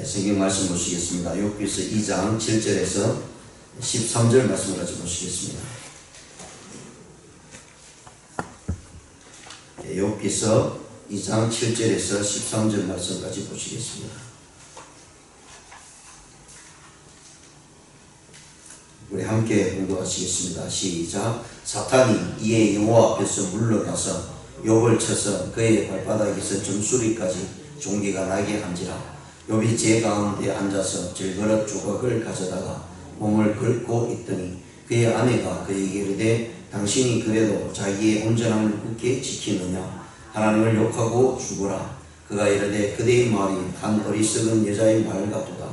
성경 말씀 보시겠습니다. 욥기서 2장 7절에서 13절 말씀을 같이 보시겠습니다. 욥기서 2장 7절에서 13절 말씀까지 보시겠습니다. 우리 함께 공부하시겠습니다. 시작. 사탄이 이에 여호와 앞에서 물러가서 욥을 쳐서 그의 발바닥에서 정수리까지 종기가 나게 한지라. 욥이 제 가운데 앉아서 질그릇 조각을 가져다가 몸을 긁고 있더니 그의 아내가 그에게 이르되 당신이 그래도 자기의 온전함을 굳게 지키느냐. 하나님을 욕하고 죽으라. 그가 이르되 그대의 말이 한 어리석은 여자의 말 같도다.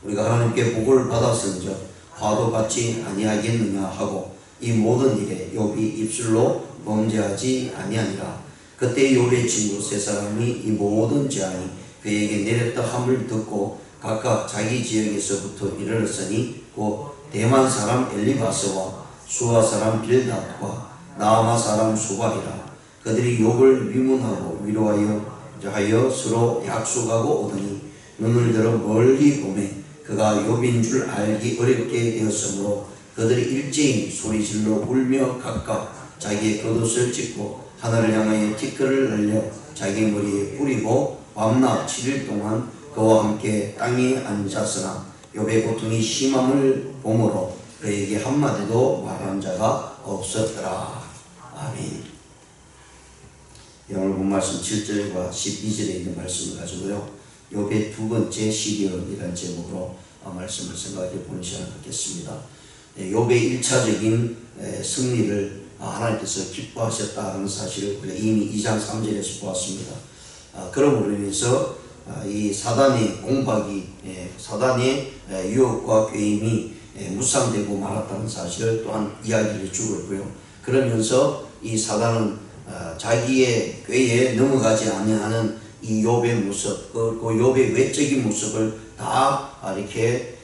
우리가 하나님께 복을 받았은즉 화도 받지 아니하겠느냐 하고 이 모든 일에 욥이 입술로 범죄하지 아니하니라. 그때 욥의 친구 세 사람이 이 모든 재앙이 그에게 내렸다 함을 듣고 각각 자기 지역에서부터 이르렀으니 곧 대만 사람 엘리바스와 수아 사람 빌닷과 나아마 사람 소발이라. 그들이 욥을 위문하고 위로하여 서로 약속하고 오더니 눈을 들어 멀리 보매 그가 욥인 줄 알기 어렵게 되었으므로 그들이 일제히 소리질러 울며 각각 자기의 겉옷을 찢고 하늘을 향하여 티끌을 날려 자기 머리에 뿌리고 밤낮 7일 동안 그와 함께 땅에 앉았으나 욥의 고통이 심함을 보므로 그에게 한마디도 말한 자가 없었더라. 아멘. 오늘 본 말씀 7절과 12절에 있는 말씀을 가지고요, 욥의 두 번째 시련이라는 제목으로 말씀을 생각해 보는 시간을 갖겠습니다. 욥의 1차적인 승리를 하나님께서 기뻐하셨다는 사실을 우리가 이미 2장 3절에서 보았습니다. 그러므로 인해서 이 사단의 공박이, 사단의 유혹과 괴임이 무산되고 말았다는 사실을 또한 이야기를 주고 있고요. 그러면서 이 사단은 자기의 꾀에 넘어가지 아니하는 이 욥의 모습, 그 욥의 외적인 모습을 다 이렇게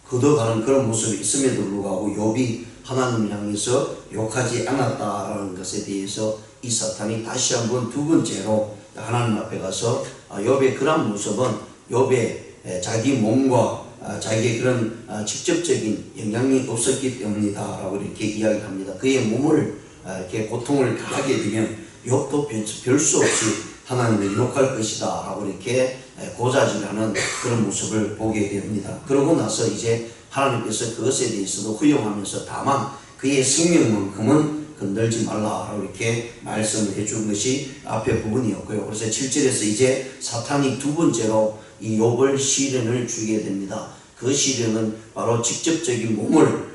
걷어가는 그런 모습이 있음에도 불구하고 욥이 하나님을 향해서 욕하지 않았다라는 것에 대해서 이 사탄이 다시 한번 두 번째로 하나님 앞에 가서 욥의 그런 모습은 욥의 자기 몸과 자기의 그런 직접적인 영향이 없었기 때문이다 라고 이렇게 이야기합니다. 그의 몸을 이렇게 고통을 가하게 되면 욥도 별 수 없이 하나님을 욕할 것이다 라고 이렇게 고자질하는 그런 모습을 보게 됩니다. 그러고 나서 이제 하나님께서 그것에 대해서도 허용하면서 다만 그의 생명만큼은 건들지 말라라고 이렇게 말씀을 해준 것이 앞에 부분이었고요. 그래서 7절에서 이제 사탄이 두 번째로 이 욥을 시련을 주게 됩니다. 그 시련은 바로 직접적인 몸을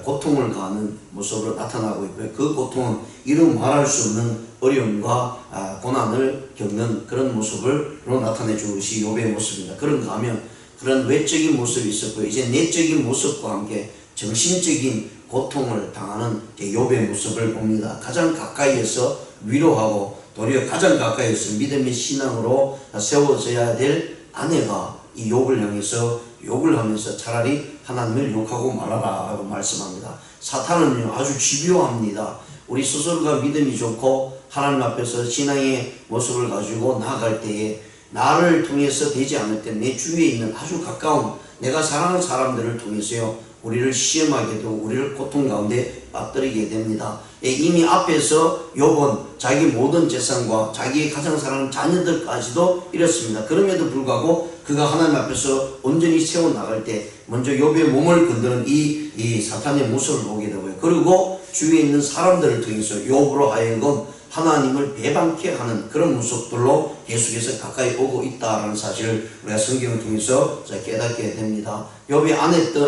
고통을 가하는 모습으로 나타나고 있고요. 그 고통은 이루 말할 수 없는 어려움과 고난을 겪는 그런 모습으로 나타내 준 것이 욥의 모습입니다. 그런가 하면 그런 외적인 모습이 있었고요. 이제 내적인 모습과 함께 정신적인 고통을 당하는 욥의 모습을 봅니다. 가장 가까이에서 위로하고 도리어 가장 가까이에서 믿음의 신앙으로 세워져야 될 아내가 이 욥을 향해서 욕을 하면서 차라리 하나님을 욕하고 말아라 라고 말씀합니다. 사탄은요 아주 집요합니다. 우리 스스로가 믿음이 좋고 하나님 앞에서 신앙의 모습을 가지고 나아갈 때에 나를 통해서 되지 않을 때 내 주위에 있는 아주 가까운 내가 사랑하는 사람들을 통해서요 우리를 시험하게 되고 우리를 고통 가운데 빠뜨리게 됩니다. 이미 앞에서 욥은 자기 모든 재산과 자기의 가장 사랑하는 자녀들까지도 잃었습니다. 그럼에도 불구하고 그가 하나님 앞에서 온전히 세워나갈 때 먼저 욥의 몸을 건드는 이 사탄의 모습을 보게 되고요. 그리고 주위에 있는 사람들을 통해서 욥으로 하여금 하나님을 배반케 하는 그런 모습들로 계속해서 가까이 오고 있다는 사실을 우리가 성경을 통해서 깨닫게 됩니다. 욥의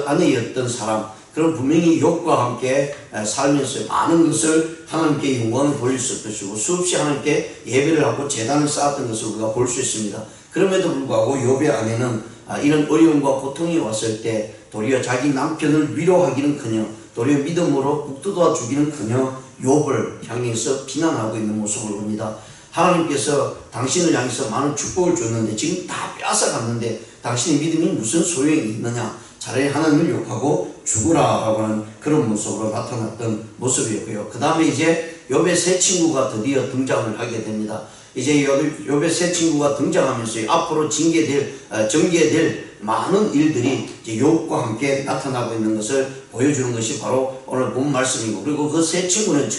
아내였던 사람, 그런 분명히 욥과 함께 살면서 많은 것을 하나님께 영광을 돌릴 수 있을 것이고 수없이 하나님께 예배를 하고 제단을 쌓았던 것을 우리가 볼 수 있습니다. 그럼에도 불구하고 욥의 아내는 이런 어려움과 고통이 왔을 때 도리어 자기 남편을 위로하기는커녕 도리어 믿음으로 북돋아 주기는커녕 욥을 향해서 비난하고 있는 모습을 봅니다. 하나님께서 당신을 향해서 많은 축복을 줬는데 지금 다 빼앗아갔는데 당신의 믿음이 무슨 소용이 있느냐, 차라리 하나님을 욕하고 죽으라 라고 하는 그런 모습으로 나타났던 모습이었고요. 그 다음에 이제 욥의 새 친구가 드디어 등장을 하게 됩니다. 이제 욥의 세 친구가 등장하면서 앞으로 전개될 많은 일들이 이제 욥과 함께 나타나고 있는 것을 보여주는 것이 바로 오늘 본 말씀이고, 그리고 그 세 친구는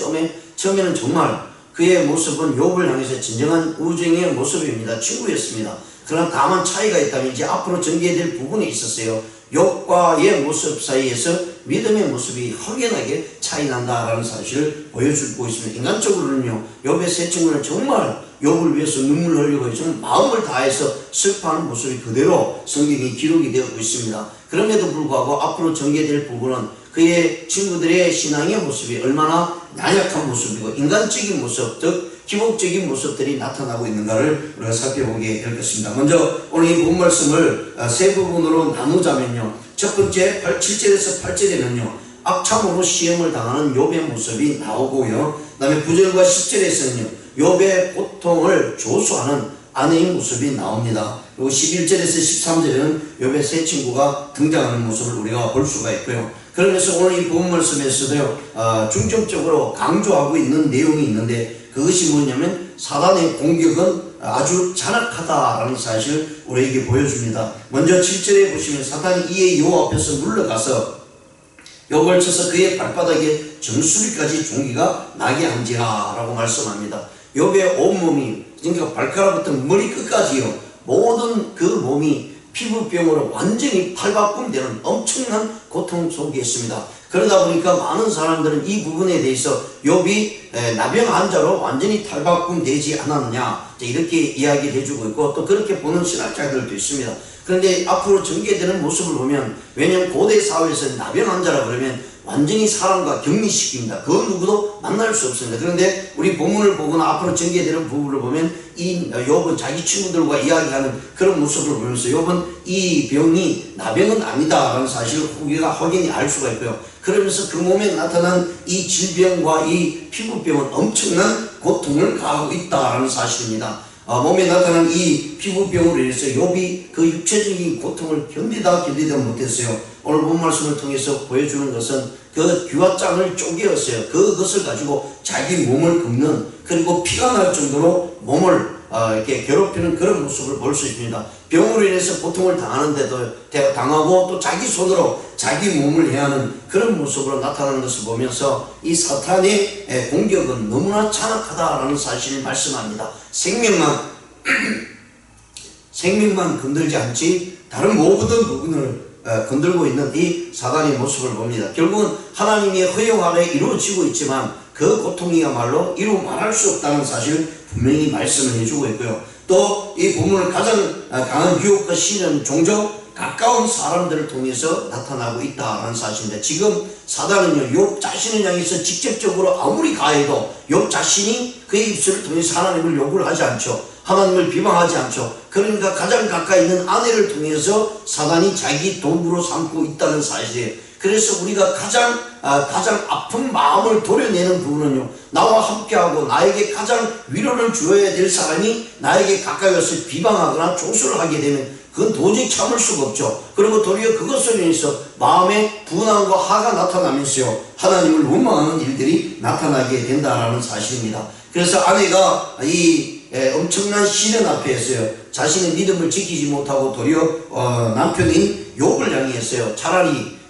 처음에는 정말 그의 모습은 욥을 향해서 진정한 우정의 모습입니다. 친구였습니다. 그러나 다만 차이가 있다면 이제 앞으로 전개될 부분이 있었어요. 욥과의 모습 사이에서 믿음의 모습이 확연하게 차이 난다라는 사실을 보여주고 있습니다. 인간적으로는요, 욥의 세 친구는 정말 욥을 위해서 눈물 흘리고 정말 마음을 다해서 슬퍼하는 모습이 그대로 성경에 기록이 되고 있습니다. 그럼에도 불구하고 앞으로 전개될 부분은 그의 친구들의 신앙의 모습이 얼마나 나약한 모습이고 인간적인 모습, 즉 기복적인 모습들이 나타나고 있는가를 우리가 살펴보게 될 것입니다. 먼저 오늘 이 본 말씀을 세 부분으로 나누자면요, 첫 번째 7절에서 8절에는요 악참으로 시험을 당하는 욥의 모습이 나오고요, 그 다음에 9절과 10절에서는요 욥의 고통을 조소하는 아내의 모습이 나옵니다. 그리고 11절에서 13절에는 욥의 세 친구가 등장하는 모습을 우리가 볼 수가 있고요. 그러면서 오늘 이 본 말씀에서도요 중점적으로 강조하고 있는 내용이 있는데, 그것이 뭐냐면 사단의 공격은 아주 잔악하다라는 사실을 우리에게 보여줍니다. 먼저 7절에 보시면 사단이 이에 욥 앞에서 물러가서 욥을 쳐서 그의 발바닥에 정수리까지 종기가 나게 한지라 라고 말씀합니다. 욥의 온몸이, 그러니까 발가락부터 머리 끝까지요, 모든 그 몸이 피부병으로 완전히 팔바꿈되는 엄청난 고통 속에 있습니다. 그러다 보니까 많은 사람들은 이 부분에 대해서 욥이 나병 환자로 완전히 탈바꿈되지 않았느냐 이렇게 이야기를 해주고 있고, 또 그렇게 보는 신학자들도 있습니다. 그런데 앞으로 전개되는 모습을 보면, 왜냐하면 고대 사회에서 나병 환자라 그러면 완전히 사람과 격리시킵니다. 그 누구도 만날 수 없습니다. 그런데 우리 본문을 보거나 앞으로 전개되는 부분을 보면 이 욥은 자기 친구들과 이야기하는 그런 모습을 보면서 욥은 이 병이 나병은 아니다라는 사실을 우리가 확연히 알 수가 있고요. 그러면서 그 몸에 나타난 이 질병과 이 피부병은 엄청난 고통을 가하고 있다라는 사실입니다. 몸에 나타난 이 피부병으로 인해서 욥이 그 육체적인 고통을 견디다 못했어요. 오늘 본 말씀을 통해서 보여주는 것은 그 규화장을 쪼개었어요. 그것을 가지고 자기 몸을 긁는, 그리고 피가 날 정도로 몸을 이렇게 괴롭히는 그런 모습을 볼 수 있습니다. 병으로 인해서 고통을 당하고 또 자기 손으로 자기 몸을 해하는 그런 모습으로 나타나는 것을 보면서 이 사탄의 공격은 너무나 잔악하다라는 사실을 말씀합니다. 생명만 건들지 않지 다른 모든 부분을 건들고 있는 이 사단의 모습을 봅니다. 결국은 하나님의 허용 아래 이루어지고 있지만 그 고통이야말로 이루 말할 수 없다는 사실을 분명히 말씀을 해주고 있고요. 또 이 본문을 가장 강한 유혹과 시련은 종종 가까운 사람들을 통해서 나타나고 있다는 사실인데, 지금 사단은요 욥 자신을 향해서 직접적으로 아무리 가해도 욥 자신이 그의 입술을 통해서 하나님을 욕을 하지 않죠. 하나님을 비방하지 않죠. 그러니까 가장 가까이 있는 아내를 통해서 사단이 자기 도구로 삼고 있다는 사실이에요. 그래서 우리가 가장 아픈 마음을 도려내는 부분은요, 나와 함께하고 나에게 가장 위로를 주어야 될 사람이 나에게 가까이 와서 비방하거나 조수를 하게 되면 그건 도저히 참을 수가 없죠. 그리고 도리어 그것으로 인해서 마음에 분함과 화가 나타나면서요 하나님을 원망하는 일들이 나타나게 된다는 사실입니다. 그래서 아내가 이 엄청난 시련 앞에서요 자신의 믿음을 지키지 못하고 도리어 남편인 욥을 향해서요 차라리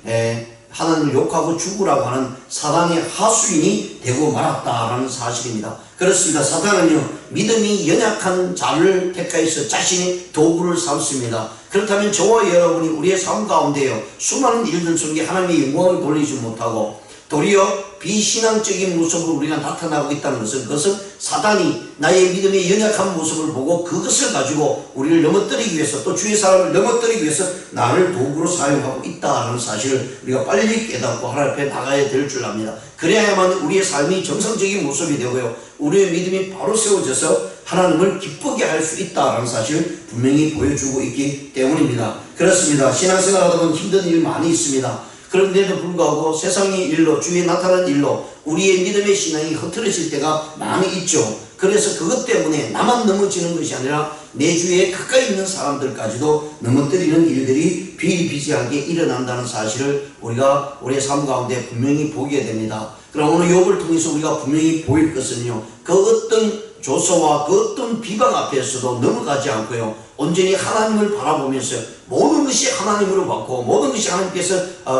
하나님을 욕하고 죽으라고 하는 사단의 하수인이 되고 말았다라는 사실입니다. 그렇습니다. 사단은요 믿음이 연약한 자를 택하여서 자신의 도구를 삼습니다. 그렇다면 저와 여러분이 우리의 삶 가운데요 수많은 일들 속에 하나님의 영광을 돌리지 못하고 도리어 비신앙적인 모습으로 우리가 나타나고 있다는 것은, 그것은 사단이 나의 믿음의 연약한 모습을 보고 그것을 가지고 우리를 넘어뜨리기 위해서, 또 주위의 사람을 넘어뜨리기 위해서 나를 도구로 사용하고 있다는 사실을 우리가 빨리 깨닫고 하나님 앞에 나가야 될 줄 압니다. 그래야만 우리의 삶이 정상적인 모습이 되고요 우리의 믿음이 바로 세워져서 하나님을 기쁘게 할 수 있다는 사실을 분명히 보여주고 있기 때문입니다. 그렇습니다. 신앙생활 하다 보면 힘든 일이 많이 있습니다. 그런데도 불구하고 세상의 일로, 주위에 나타난 일로 우리의 믿음의 신앙이 흐트러질 때가 많이 있죠. 그래서 그것 때문에 나만 넘어지는 것이 아니라 내 주위에 가까이 있는 사람들까지도 넘어뜨리는 일들이 비일비재하게 일어난다는 사실을 우리가 우리의 삶 가운데 분명히 보게 됩니다. 그럼 오늘 욥을 통해서 우리가 분명히 보일 것은요, 그 어떤 조소와 그 어떤 비방 앞에서도 넘어가지 않고요, 온전히 하나님을 바라보면서 모든 것이 하나님으로 받고 모든 것이 하나님께서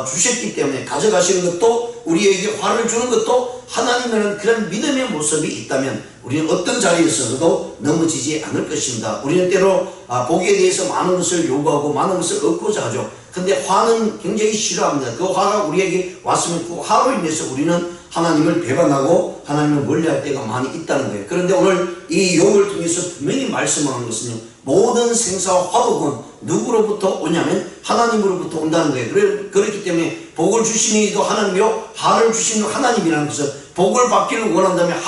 주셨기 때문에 가져가시는 것도, 우리에게 화를 주는 것도 하나님이라는 그런 믿음의 모습이 있다면 우리는 어떤 자리에서도 넘어지지 않을 것입니다. 우리는 때로 복에 대해서 많은 것을 요구하고 많은 것을 얻고자 하죠. 근데 화는 굉장히 싫어합니다. 그 화가 우리에게 왔으면 그 화로 인해서 우리는 하나님을 배반하고 하나님을 멀리할 때가 많이 있다는 거예요. 그런데 오늘 이 욥을 통해서 분명히 말씀하는 것은요, 모든 생사와 화복은 누구로부터 오냐면 하나님으로부터 온다는 거예요. 그렇기 때문에 복을 주시는 이도 하나님이요 화를 주시는 하나님이라는 것은, 복을 받기를 원한다면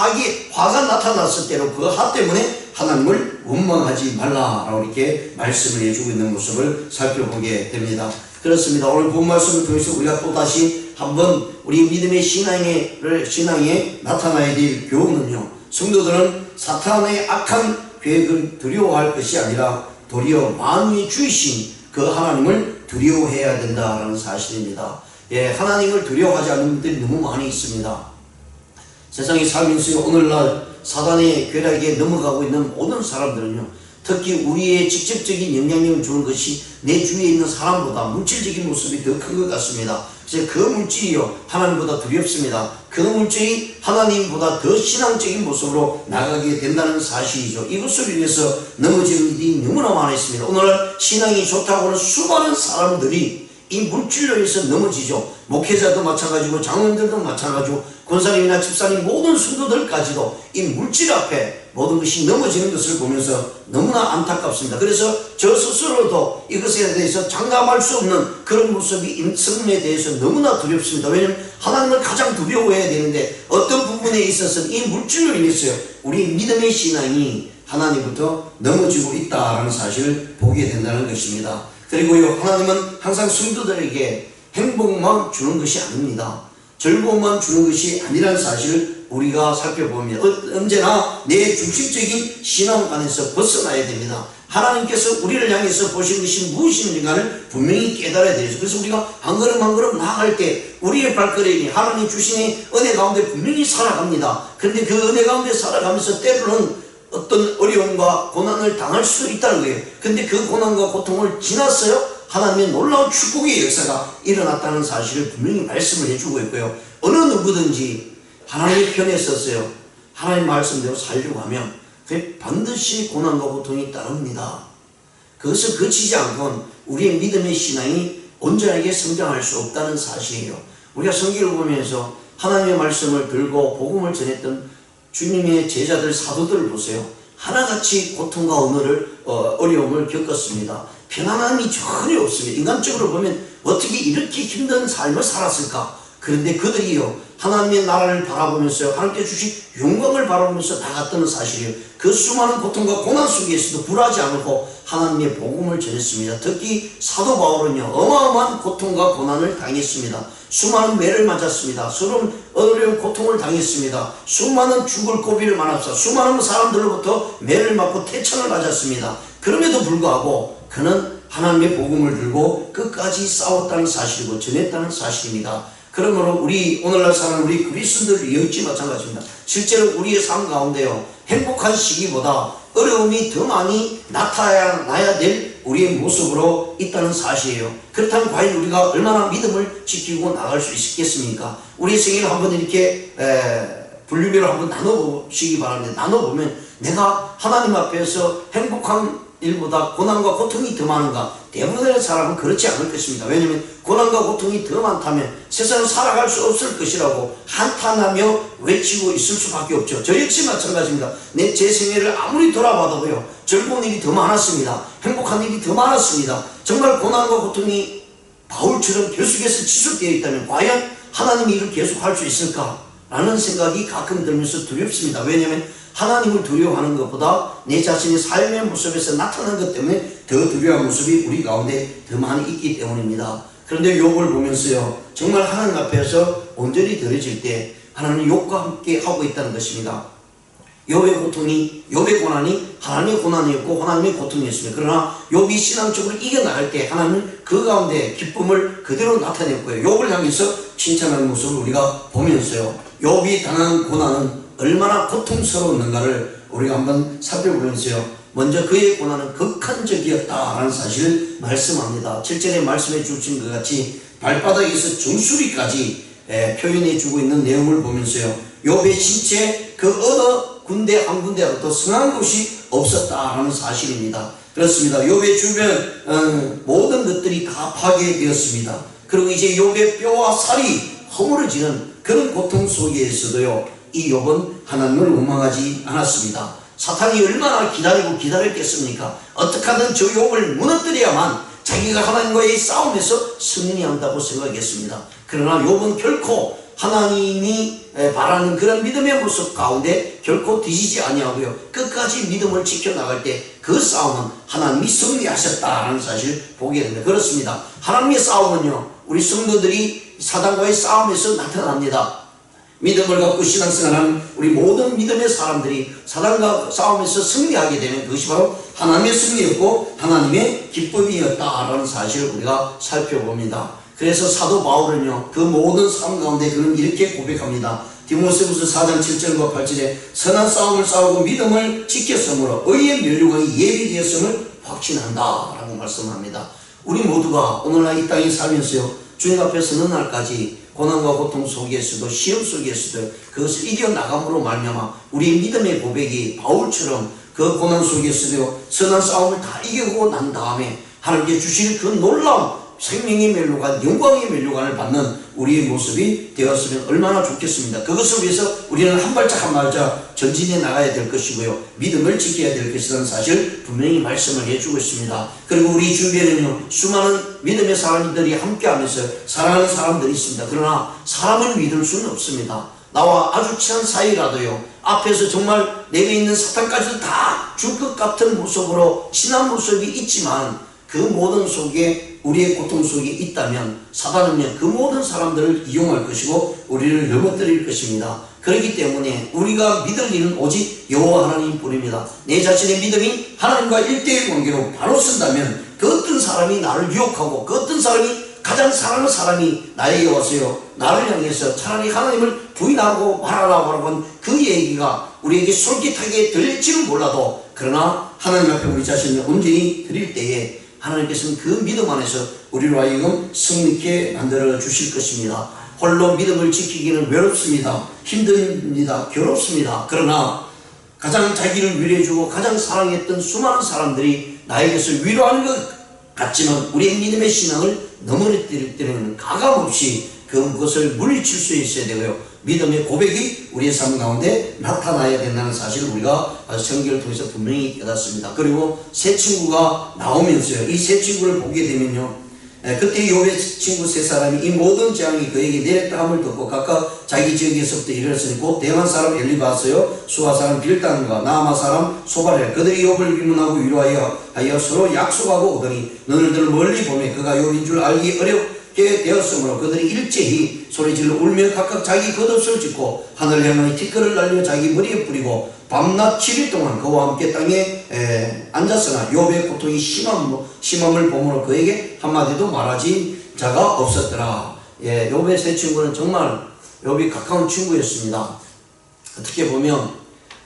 화가 나타났을 때로 그 화 때문에 하나님을 원망하지 말라라고 이렇게 말씀을 해주고 있는 모습을 살펴보게 됩니다. 그렇습니다. 오늘 본 말씀을 통해서 우리가 또다시 한번 우리 믿음의 신앙에 나타나야 될 교훈은요, 성도들은 사탄의 악한 계획을 두려워할 것이 아니라 도리어 만유의 주이신 그 하나님을 두려워해야 된다라는 사실입니다. 예, 하나님을 두려워하지 않는 분들이 너무 많이 있습니다. 세상에 살면서 오늘날 사단의 궤락에 넘어가고 있는 모든 사람들은요, 특히 우리의 직접적인 영향력을 주는 것이 내 주위에 있는 사람보다 물질적인 모습이 더 큰 것 같습니다. 그래서 그 물질이요 하나님보다 두렵습니다. 그 물질이 하나님보다 더 신앙적인 모습으로 나가게 된다는 사실이죠. 이것을 위해서 넘어지는 일이 너무나 많이 있습니다. 오늘날 신앙이 좋다고 하는 수많은 사람들이 이 물질로 인해서 넘어지죠. 목회자도 마찬가지고 장로님들도 마찬가지고 권사님이나 집사님 모든 성도들까지도 이 물질 앞에 모든 것이 넘어지는 것을 보면서 너무나 안타깝습니다. 그래서 저 스스로도 이것에 대해서 장담할 수 없는 그런 모습이 있음에 대해서 너무나 두렵습니다. 왜냐하면 하나님을 가장 두려워해야 되는데 어떤 부분에 있어서는 이 물질로 인해서요 우리 믿음의 신앙이 하나님부터 넘어지고 있다라는 사실을 보게 된다는 것입니다. 그리고요, 하나님은 항상 성도들에게 행복만 주는 것이 아닙니다. 즐거움만 주는 것이 아니라는 사실을 우리가 살펴보면 언제나 내 중심적인 신앙관에서 벗어나야 됩니다. 하나님께서 우리를 향해서 보시는 것이 무엇인가를 분명히 깨달아야 되죠. 그래서 우리가 한 걸음 한 걸음 나아갈 때 우리의 발걸음이 하나님 주신 은혜 가운데 분명히 살아갑니다. 그런데 그 은혜 가운데 살아가면서 때로는 어떤 어려움과 고난을 당할 수도 있다는 거예요. 근데 그 고난과 고통을 지났어요 하나님의 놀라운 축복의 역사가 일어났다는 사실을 분명히 말씀을 해주고 있고요. 어느 누구든지 하나님의 편에 섰어요. 하나님 말씀대로 살려고 하면 그게 반드시 고난과 고통이 따릅니다. 그것을 거치지 않고는 우리의 믿음의 신앙이 온전하게 성장할 수 없다는 사실이에요. 우리가 성경을 보면서 하나님의 말씀을 들고 복음을 전했던 주님의 제자들 사도들을 보세요. 하나같이 고통과 어려움을 겪었습니다. 편안함이 전혀 없습니다. 인간적으로 보면 어떻게 이렇게 힘든 삶을 살았을까? 그런데 그들이요 하나님의 나라를 바라보면서 하나님께 주신 영광을 바라보면서 나갔다는 사실이에요. 그 수많은 고통과 고난 속에서도 불하지 않고 하나님의 복음을 전했습니다. 특히 사도 바울은요 어마어마한 고통과 고난을 당했습니다. 수많은 매를 맞았습니다. 어려운 고통을 당했습니다. 수많은 죽을 고비를 만났습니다. 수많은 사람들로부터 매를 맞고 태천을 맞았습니다. 그럼에도 불구하고 그는 하나님의 복음을 들고 끝까지 싸웠다는 사실이고 전했다는 사실입니다. 그러므로 우리 오늘날 사는 우리 그리스도인들 역시 마찬가지입니다. 실제로 우리의 삶 가운데요 행복한 시기보다 어려움이 더 많이 나타나야 될 우리의 모습으로 있다는 사실이에요. 그렇다면 과연 우리가 얼마나 믿음을 지키고 나갈 수 있겠습니까? 우리 생애를 한번 이렇게 분류별로 한번 나눠보시기 바랍니다. 나눠보면 내가 하나님 앞에서 행복한 일보다 고난과 고통이 더 많은가? 대부분의 사람은 그렇지 않을 것입니다. 왜냐하면 고난과 고통이 더 많다면 세상을 살아갈 수 없을 것이라고 한탄하며 외치고 있을 수밖에 없죠. 저 역시 마찬가지입니다. 제 생애를 아무리 돌아봐도요 즐거운 일이 더 많았습니다. 행복한 일이 더 많았습니다. 정말 고난과 고통이 바울처럼 계속해서 지속되어 있다면 과연 하나님이 이를 계속할 수 있을까? 라는 생각이 가끔 들면서 두렵습니다. 왜냐하면 하나님을 두려워하는 것보다 내 자신의 삶의 모습에서 나타난 것 때문에 더 두려워하는 모습이 우리 가운데 더 많이 있기 때문입니다. 그런데 욥을 보면서요 정말 하나님 앞에서 온전히 드려질 때 하나님은 욥과 함께 하고 있다는 것입니다. 욥의 고난이 하나님의 고난이었고 하나님의 고통이었습니다. 그러나 욥이 신앙적으로 이겨나갈 때 하나님은 그 가운데 기쁨을 그대로 나타냈고요. 욥을 향해서 칭찬하는 모습을 우리가 보면서요 욥이 당한 고난은 얼마나 고통스러웠는가를 우리가 한번 살펴보면서요. 먼저 그의 고난은 극한적이었다라는 사실을 말씀합니다. 7절에 말씀해 주신 것 같이 발바닥에서 정수리까지 표현해 주고 있는 내용을 보면서요. 욥의 신체 그 어느 군데 한 군데라도 성한 곳이 없었다라는 사실입니다. 그렇습니다. 욥의 주변 모든 것들이 다 파괴되었습니다. 그리고 이제 욥의 뼈와 살이 허물어지는 그런 고통 속에서도요, 이 욥은 하나님을 원망하지 않았습니다. 사탄이 얼마나 기다렸겠습니까? 어떻게 하든 저 욥을 무너뜨려야만 자기가 하나님과의 싸움에서 승리한다고 생각했습니다. 그러나 욥은 결코 하나님이 바라는 그런 믿음의 모습 가운데 결코 뒤지지 아니하고요, 끝까지 믿음을 지켜나갈 때 그 싸움은 하나님이 승리하셨다라는 사실을 보게 됩니다. 그렇습니다. 하나님의 싸움은요, 우리 성도들이 사단과의 싸움에서 나타납니다. 믿음을 갖고 신앙생활하는 우리 모든 믿음의 사람들이 사단과 싸움에서 승리하게 되면 그것이 바로 하나님의 승리였고 하나님의 기쁨이었다라는 사실을 우리가 살펴봅니다. 그래서 사도 바울은요, 그 모든 삶 가운데 그는 이렇게 고백합니다. 디모데후서 4장 7절과 8절에 선한 싸움을 싸우고 믿음을 지켰으므로 의의 면류관이 예비되었음을 확신한다 라고 말씀합니다. 우리 모두가 오늘날 이 땅에 살면서요, 주님 앞에 서는 날까지 고난과 고통 속에서도 시험 속에서도 그것을 이겨나감으로 말미암아 우리 믿음의 고백이 바울처럼 그 고난 속에서도 선한 싸움을 다 이기고 난 다음에 하나님께 주실 그 놀라운 생명의 멸류관, 영광의 멸류관을 받는 우리의 모습이 되었으면 얼마나 좋겠습니다. 그것을 위해서 우리는 한 발짝 한 발짝 전진해 나가야 될 것이고요, 믿음을 지켜야 될 것이라는 사실 분명히 말씀을 해주고 있습니다. 그리고 우리 주변에는요, 수많은 믿음의 사람들이 함께하면서 사랑하는 사람들이 있습니다. 그러나 사람을 믿을 수는 없습니다. 나와 아주 친한 사이라도요, 앞에서 정말 내게 있는 사탄까지도 다 줄 것 같은 모습으로 친한 모습이 있지만 그 모든 속에 우리의 고통 속에 있다면 사단은요, 그 모든 사람들을 이용할 것이고 우리를 넘어뜨릴 것입니다. 그렇기 때문에 우리가 믿을 일은 오직 여호와 하나님뿐입니다. 내 자신의 믿음이 하나님과 1대1 관계로 바로 쓴다면 그 어떤 사람이 나를 유혹하고 그 어떤 사람이 가장 사랑하는 사람이 나에게 와서요, 나를 향해서 차라리 하나님을 부인하고 말하라고 하는 그 얘기가 우리에게 솔깃하게 들릴지는 몰라도, 그러나 하나님 앞에 우리 자신을 온전히 드릴 때에 하나님께서는 그 믿음 안에서 우리로 하여금 승리케 만들어 주실 것입니다. 홀로 믿음을 지키기는 외롭습니다. 힘듭니다. 괴롭습니다. 그러나 가장 자기를 위로해주고 가장 사랑했던 수많은 사람들이 나에게서 위로하는 것 같지만 우리의 믿음의 신앙을 넘어뜨릴 때는 가감없이 그것을 물리칠 수 있어야 되고요, 믿음의 고백이 우리의 삶 가운데 나타나야 된다는 사실을 우리가 성경을 통해서 분명히 깨닫습니다. 그리고 세 친구가 나오면서요, 이 세 친구를 보게 되면요, 그때 욥의 친구 세 사람이 이 모든 재앙이 그에게 내렸다 함을 듣고 각각 자기 지역에서부터 일어났으니 곧 대만 사람 엘리바스요, 수아 사람 빌단과 나아마 사람 소바렐, 그들이 욥을 비문하고 위로하여 서로 약속하고 오더니 너희들 멀리 보매 그가 욥인 줄 알기 어렵게 되었으므로 그들이 일제히 소리질러 울며 각각 자기 겉옷을 찢고 하늘을 향하여 티끌을 날려 자기 머리에 뿌리고 밤낮 7일 동안 그와 함께 땅에 앉았으나 욥의 고통이 심함을 보므로 그에게 한마디도 말하지 자가 없었더라. 욥의 세 친구는 정말 욥이 가까운 친구였습니다. 어떻게 보면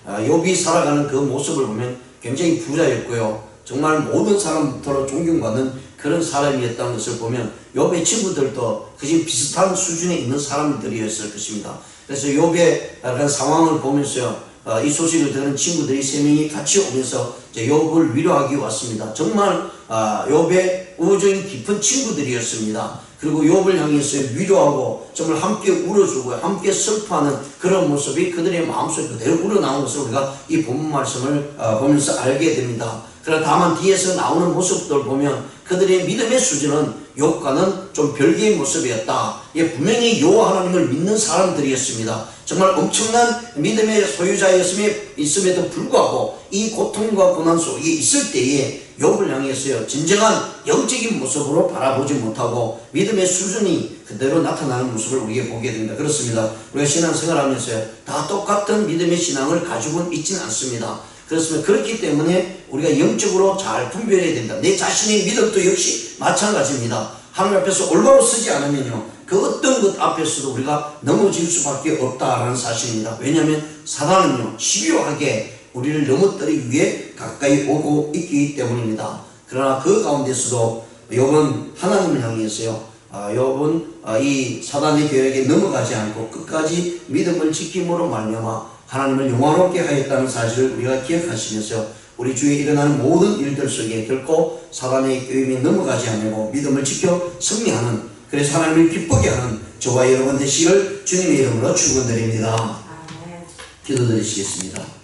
욥이 살아가는 그 모습을 보면 굉장히 부자였고요, 정말 모든 사람부터 존경받는 그런 사람이었다는 것을 보면 욥의 친구들도 그저 비슷한 수준에 있는 사람들이었을 것입니다. 그래서 욥의 그런 상황을 보면서요, 이 소식을 들은 친구들이 세 명이 같이 오면서 욥을 위로하기 왔습니다. 정말 욥의 우정이 깊은 친구들이었습니다. 그리고 욥을 향해서 위로하고 정말 함께 울어주고 함께 슬퍼하는 그런 모습이 그들의 마음속에 그대로 우러나온 것을 우리가 이 본문 말씀을 보면서 알게 됩니다. 그러나 다만 뒤에서 나오는 모습들 보면 그들의 믿음의 수준은 욥과는 좀 별개의 모습이었다. 분명히 여호와 하나님을 믿는 사람들이었습니다. 정말 엄청난 믿음의 소유자였음에도 불구하고 이 고통과 고난 속에 있을 때에 욥을 향해서요, 진정한 영적인 모습으로 바라보지 못하고 믿음의 수준이 그대로 나타나는 모습을 우리가 보게 됩니다. 그렇습니다. 우리가 신앙생활하면서요, 다 똑같은 믿음의 신앙을 가지고는 있지는 않습니다. 그렇습니다. 그렇기 때문에 우리가 영적으로 잘 분별해야 된다. 내 자신의 믿음도 역시 마찬가지입니다. 하나님 앞에서 올바로 서지 않으면요, 그 어떤 것 앞에서도 우리가 넘어질 수밖에 없다라는 사실입니다. 왜냐하면 사단은요, 집요하게 우리를 넘어뜨리기 위해 가까이 오고 있기 때문입니다. 그러나 그 가운데서도 욥은 하나님을 향해서요, 욥은 이 사단의 계략에 넘어가지 않고 끝까지 믿음을 지킴으로 말미암아 하나님을 영화롭게 하였다는 사실을 우리가 기억하시면서 우리 주위에 일어나는 모든 일들 속에 결코 사단의 꾀임에 넘어가지 않고 믿음을 지켜 승리하는, 그래서 하나님을 기쁘게 하는 저와 여러분 되시기를 주님의 이름으로 축원드립니다. 기도드리시겠습니다.